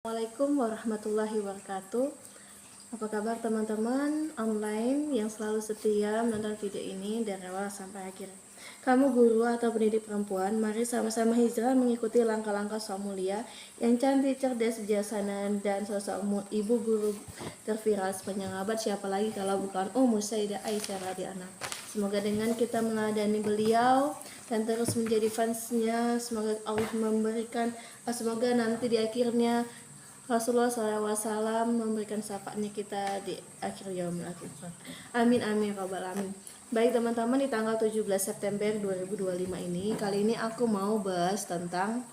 Assalamualaikum warahmatullahi wabarakatuh. Apa kabar teman-teman online yang selalu setia menonton video ini dari awal sampai akhir. Kamu guru atau pendidik perempuan, mari sama-sama hijrah mengikuti langkah-langkah sok mulia yang cantik, cerdas, bijaksana, dan sosok ibu guru terviral sepanjang abad. Siapa lagi kalau bukan Ummu Sayyidah Aisyah radhiyallahu anha. Semoga dengan kita meneladani beliau dan terus menjadi fansnya, semoga Allah semoga nanti di akhirnya Rasulullah SAW memberikan syafaatnya kita di akhir yaumil akhir. Amin amin rabbal alamin. Baik teman-teman, di tanggal 17 September 2025 ini, kali ini aku mau bahas tentang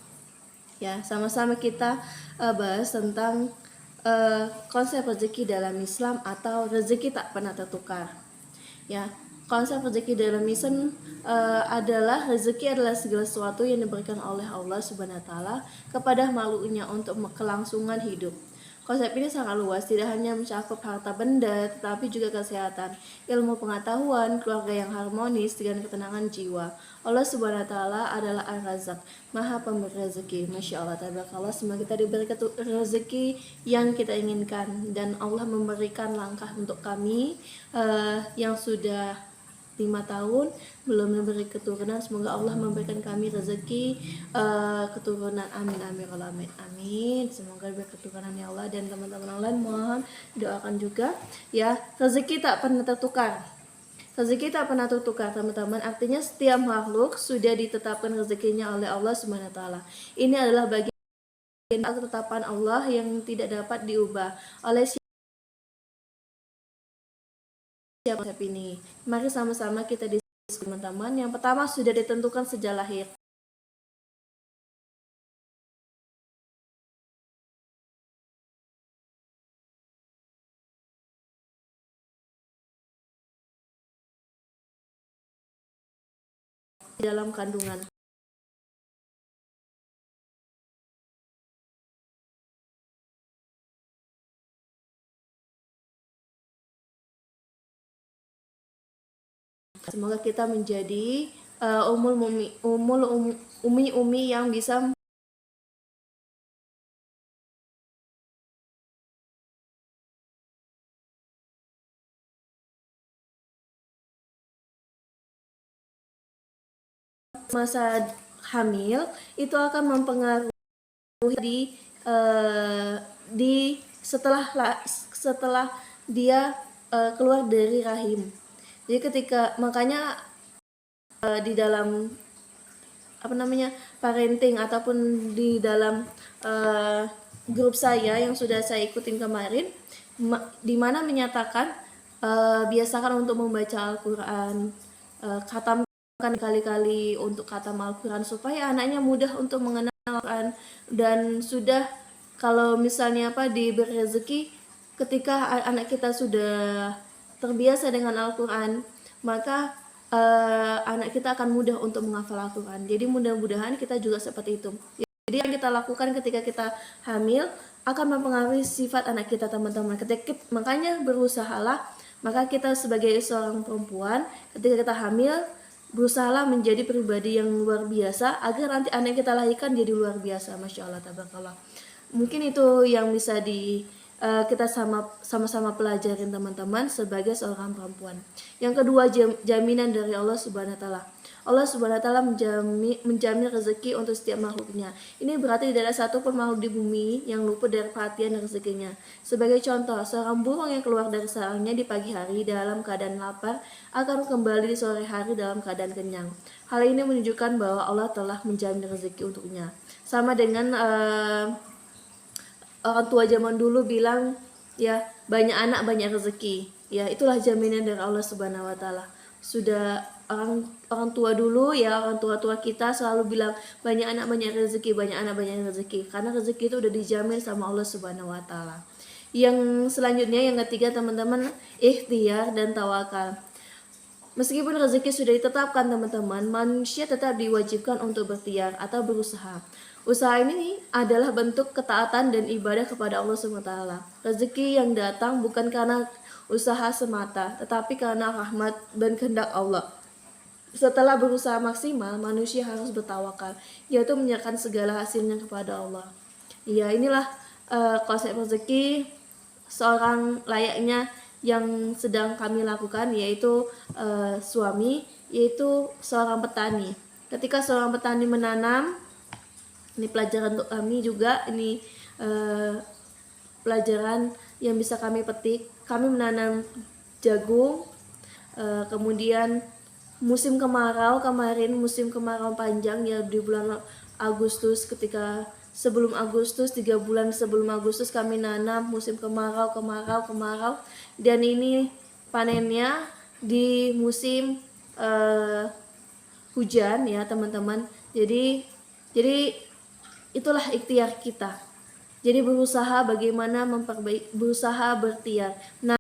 sama-sama kita bahas tentang konsep rezeki dalam Islam atau rezeki tak pernah tertukar. Konsep rezeki dalam Islam adalah rezeki adalah segala sesuatu yang diberikan oleh Allah Subhanahu wa taala kepada makhluknya untuk kelangsungan hidup. Konsep ini sangat luas, tidak hanya mencakup harta benda, tetapi juga kesehatan, ilmu pengetahuan, keluarga yang harmonis, dengan ketenangan jiwa. Allah Subhanahu wa taala adalah Ar-Razzaq, Maha Pemberi rezeki. Masya Allah, tabarakallah, semoga kita diberi rezeki yang kita inginkan, dan Allah memberikan langkah untuk kami yang sudah 5 tahun belum memberi keturunan. Semoga Allah memberikan kami rezeki keturunan. Amin amin amin amin. Semoga berketurunan ya Allah. Dan teman-teman online mohon doakan juga rezeki tak pernah tertukar. Rezeki tak pernah tertukar teman-teman. Artinya setiap makhluk sudah ditetapkan rezekinya oleh Allah Subhanahu wa taala. Ini adalah bagian ketetapan Allah yang tidak dapat diubah oleh siapa ini. Mari sama-sama kita diskusi teman-teman. Yang pertama, sudah ditentukan sejak lahir. Di dalam kandungan. Semoga kita menjadi umi yang bisa masa hamil itu akan mempengaruhi setelah dia keluar dari rahim. Jadi makanya di dalam parenting ataupun di dalam grup saya yang sudah saya ikutin kemarin, di mana menyatakan biasakan untuk membaca Al-Quran, khatamkan kali-kali untuk khatam Al-Quran supaya anaknya mudah untuk mengenal Al-Quran. Dan sudah kalau misalnya diberi rezeki, ketika anak kita sudah terbiasa dengan Al-Quran, maka anak kita akan mudah untuk menghafal Al-Quran. Jadi mudah-mudahan kita juga seperti itu. Jadi yang kita lakukan ketika kita hamil akan mempengaruhi sifat anak kita teman-teman. Makanya berusahalah, maka kita sebagai seorang perempuan ketika kita hamil berusahalah menjadi pribadi yang luar biasa agar nanti anak yang kita lahirkan jadi luar biasa. Masya Allah, tabarakallah. Mungkin itu yang bisa kita sama-sama pelajarin teman-teman sebagai seorang perempuan. Yang kedua, jaminan dari Allah Subhanahu wa taala. Allah Subhanahu wa taala menjamin rezeki untuk setiap makhluknya. Ini berarti tidak ada satupun makhluk di bumi yang luput dari perhatian dan rezekinya. Sebagai contoh, seorang burung yang keluar dari sarangnya di pagi hari dalam keadaan lapar akan kembali di sore hari dalam keadaan kenyang. Hal ini menunjukkan bahwa Allah telah menjamin rezeki untuknya. Sama dengan orang tua zaman dulu bilang, banyak anak banyak rezeki. Itulah jaminan dari Allah Subhanahu wa taala. Sudah orang tua dulu, orang tua kita selalu bilang banyak anak banyak rezeki, banyak anak banyak rezeki, karena rezeki itu udah dijamin sama Allah Subhanahu wa taala. Yang selanjutnya, yang ketiga teman-teman, ikhtiar dan tawakal. Meskipun rezeki sudah ditetapkan teman-teman, manusia tetap diwajibkan untuk berikhtiar atau berusaha. Usaha ini adalah bentuk ketaatan dan ibadah kepada Allah SWT. Rezeki yang datang bukan karena usaha semata, tetapi karena rahmat dan kehendak Allah. Setelah berusaha maksimal, manusia harus bertawakal, yaitu menyerahkan segala hasilnya kepada Allah. Inilah konsep rezeki seorang layaknya yang sedang kami lakukan, yaitu suami, yaitu seorang petani. Ketika seorang petani menanam, ini pelajaran untuk kami juga, ini pelajaran yang bisa kami petik. Kami menanam jagung, kemudian musim kemarau kemarin, musim kemarau panjang ya di bulan Agustus, ketika sebelum Agustus, 3 bulan sebelum Agustus kami nanam musim kemarau, dan ini panennya di musim hujan ya teman-teman. Jadi itulah ikhtiar kita. Jadi berusaha bagaimana berusaha bertiar. Nah,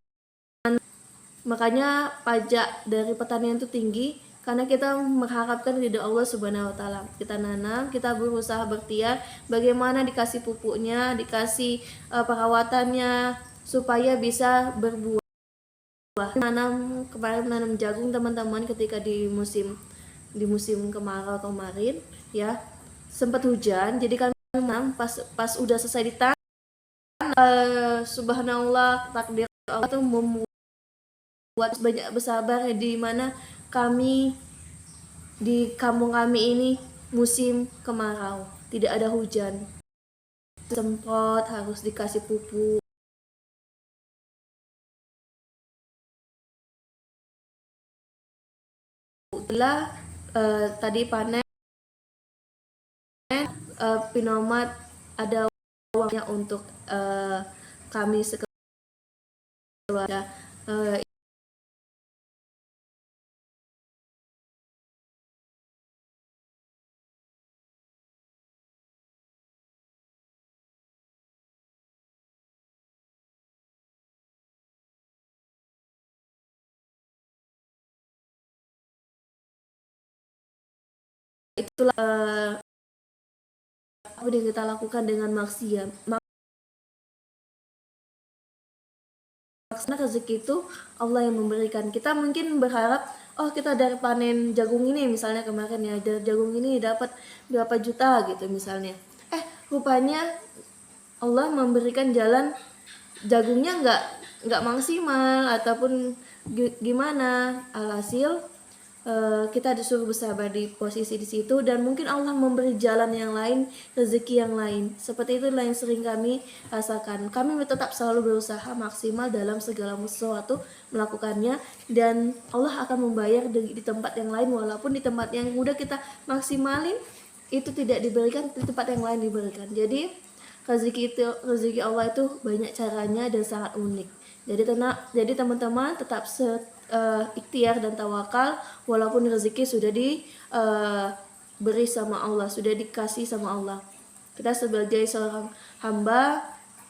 makanya pajak dari pertanian itu tinggi karena kita mengharapkan ridho Allah Subhanahu wa taala. Kita nanam, kita berusaha bertiar, bagaimana dikasih pupuknya, dikasih perawatannya supaya bisa berbuah. Kemarin menanam jagung teman-teman, ketika di musim kemarau kemarin ya, sempat hujan, jadi kami menanam pas udah selesai ditanam, subhanallah, takdir Allah itu membuat banyak bersabar, di mana kami di kampung kami ini musim kemarau, tidak ada hujan, semprot, harus dikasih pupuk. Setelah tadi panen, Pinomat ada uangnya untuk kami sekeluarga. Itulah apa yang kita lakukan dengan maksiat. Karena rezeki itu Allah yang memberikan. Kita mungkin berharap, oh kita dari panen jagung ini misalnya kemarin ya, dari jagung ini dapat berapa juta gitu misalnya. Rupanya Allah memberikan jalan, jagungnya nggak maksimal ataupun gimana, alhasil kita disuruh bersabar di posisi di situ, dan mungkin Allah memberi jalan yang lain, rezeki yang lain. Seperti itulah yang sering kami rasakan. Kami tetap selalu berusaha maksimal dalam segala sesuatu melakukannya, dan Allah akan membayar di tempat yang lain, walaupun di tempat yang udah kita maksimalin itu tidak diberikan, di tempat yang lain diberikan. Jadi rezeki Allah itu banyak caranya dan sangat unik. Jadi teman-teman tetap ikhtiar dan tawakal, walaupun rezeki sudah diberi sama Allah, sudah dikasih sama Allah. Kita sebagai seorang hamba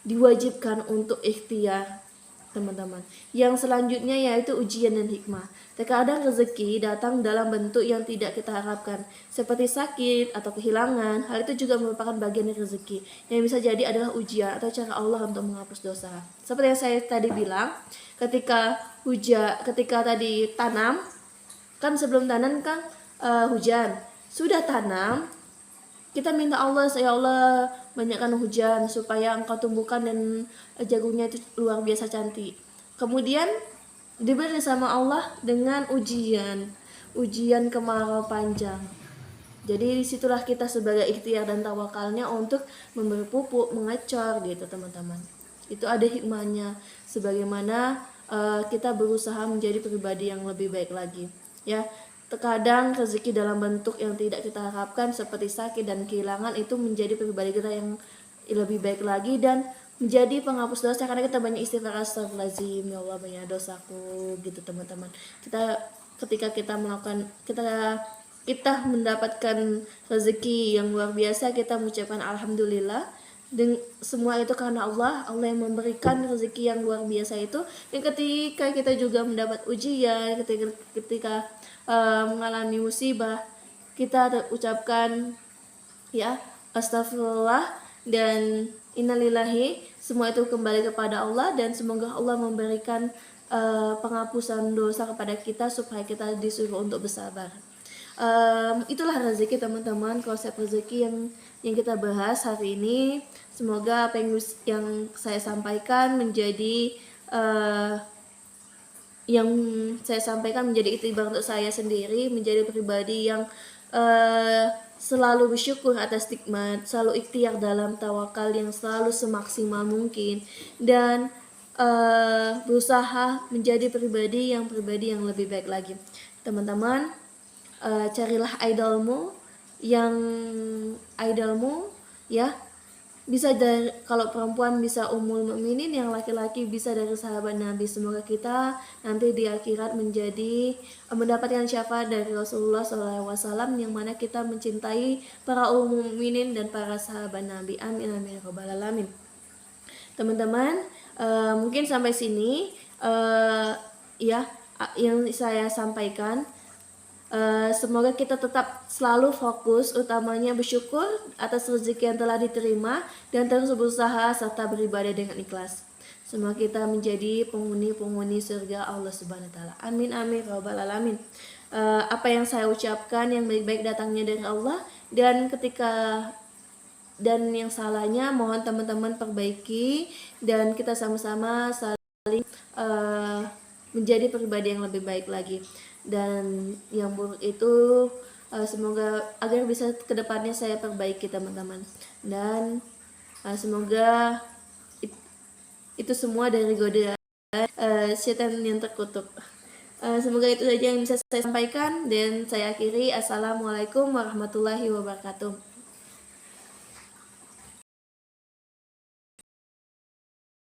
diwajibkan untuk ikhtiar, teman-teman. Yang selanjutnya yaitu ujian dan hikmah. Terkadang rezeki datang dalam bentuk yang tidak kita harapkan, seperti sakit atau kehilangan. Hal itu juga merupakan bagian dari rezeki, yang bisa jadi adalah ujian atau cara Allah untuk menghapus dosa. Seperti yang saya tadi bilang, ketika tadi tanam, kan sebelum tanam kan hujan. Sudah tanam, kita minta Allah, ya Allah banyakkan hujan supaya engkau tumbuhkan dan jagungnya itu luar biasa cantik. Kemudian diberi sama Allah dengan ujian kemarau panjang. Jadi disitulah kita sebagai ikhtiar dan tawakalnya untuk memberi pupuk, mengecor gitu teman-teman. Itu ada hikmahnya, sebagaimana kita berusaha menjadi pribadi yang lebih baik lagi ya. Terkadang rezeki dalam bentuk yang tidak kita harapkan seperti sakit dan kehilangan itu menjadi pribadi kita yang lebih baik lagi dan menjadi penghapus dosa, karena kita banyak istighfar, astagfirullahaladzim, ya Allah banyak dosaku gitu teman-teman. Ketika kita mendapatkan rezeki yang luar biasa, kita mengucapkan alhamdulillah. Dan semua itu karena Allah yang memberikan rezeki yang luar biasa itu. Dan ketika kita juga mendapat ujian, ketika mengalami musibah, kita ucapkan ya astagfirullah dan innalillahi, semua itu kembali kepada Allah, dan semoga Allah memberikan penghapusan dosa kepada kita supaya kita disuruh untuk bersabar. Itulah rezeki teman-teman, konsep rezeki yang yang kita bahas hari ini. Semoga apa yang saya sampaikan menjadi itibar untuk saya sendiri, menjadi pribadi yang selalu bersyukur atas nikmat, selalu ikhtiar dalam tawakal yang selalu semaksimal mungkin, dan berusaha menjadi pribadi yang lebih baik lagi. Teman-teman, carilah idolmu ya, bisa dari, kalau perempuan bisa Ummul Mukminin, yang laki-laki bisa dari sahabat Nabi. Semoga kita nanti di akhirat mendapatkan syafaat dari Rasulullah SAW, yang mana kita mencintai para Ummul Mukminin dan para sahabat Nabi. Amin amin ya rabbal alamin. Teman-teman, mungkin sampai sini ya yang saya sampaikan. Semoga kita tetap selalu fokus, utamanya bersyukur atas rezeki yang telah diterima, dan terus berusaha serta beribadah dengan ikhlas. Semoga kita menjadi penghuni surga Allah Subhanahu wa taala. Amin amin rabbal alamin. Apa yang saya ucapkan yang baik-baik datangnya dari Allah, dan yang salahnya mohon teman-teman perbaiki, dan kita sama-sama saling menjadi pribadi yang lebih baik lagi. Dan yang buruk itu semoga agar bisa kedepannya saya perbaiki, teman-teman. Dan semoga itu semua dari godaan setan yang terkutuk. Semoga itu saja yang bisa saya sampaikan, dan saya akhiri. Assalamualaikum warahmatullahi wabarakatuh.